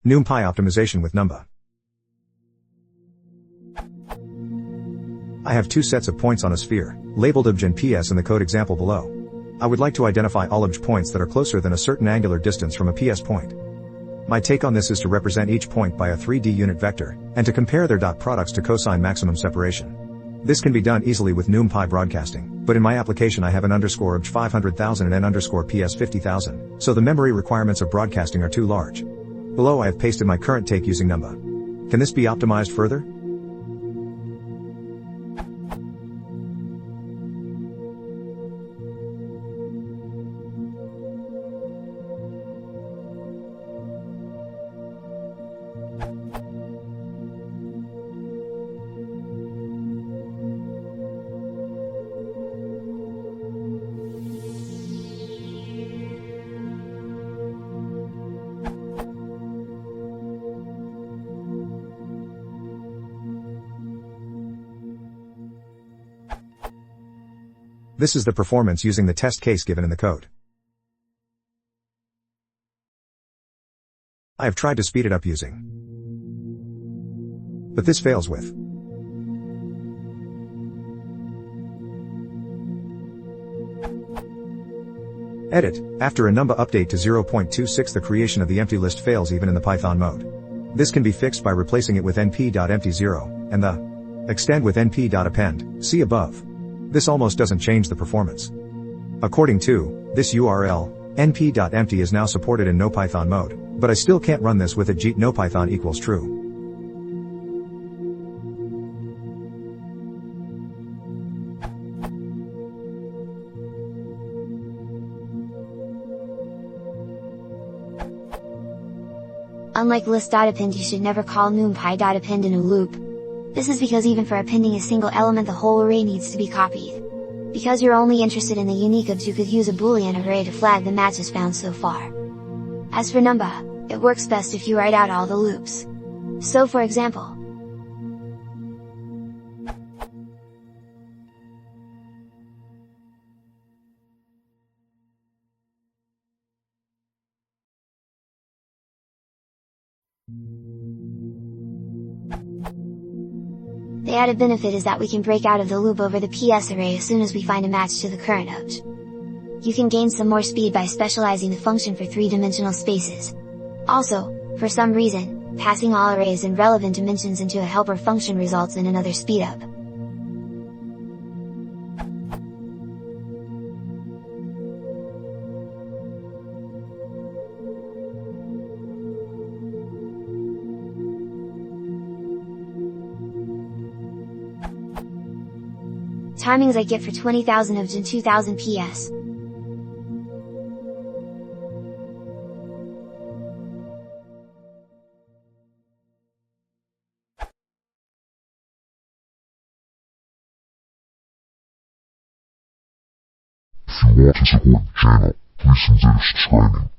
Numpy optimization with Numba. I have two sets of points on a sphere, labeled obj and ps in the code example below. I would like to identify all obj points that are closer than a certain angular distance from a ps point. My take on this is to represent each point by a 3D unit vector, and to compare their dot products to cosine maximum separation. This can be done easily with Numpy broadcasting, but in my application I have an underscore obj 500,000 and n underscore ps 50,000, so the memory requirements of broadcasting are too large. Below I have pasted my current take using Numba. Can this be optimized further? This is the performance using the test case given in the code. I have tried to speed it up using, but this fails with. Edit. After a Numba update to 0.26 the creation of the empty list fails even in the Python mode. This can be fixed by replacing it with np.empty0, and the extend with np.append, see above. This almost doesn't change the performance. According to this URL, np.empty is now supported in NoPython mode, but I still can't run this with a JIT NoPython equals true. Unlike list.append, you should never call numpy.append in a loop. This is because even for appending a single element the whole array needs to be copied. Because you're only interested in the unique obj, you could use a boolean array to flag the matches found so far. As for Numba, it works best if you write out all the loops. So for example, the added benefit is that we can break out of the loop over the PS array as soon as we find a match to the current obj. You can gain some more speed by specializing the function for 3-dimensional spaces. Also, for some reason, passing all arrays in relevant dimensions into a helper function results in another speedup. Timings I get for 20,000 obj and 2000 ps. If you want to support the channel, please consider subscribing.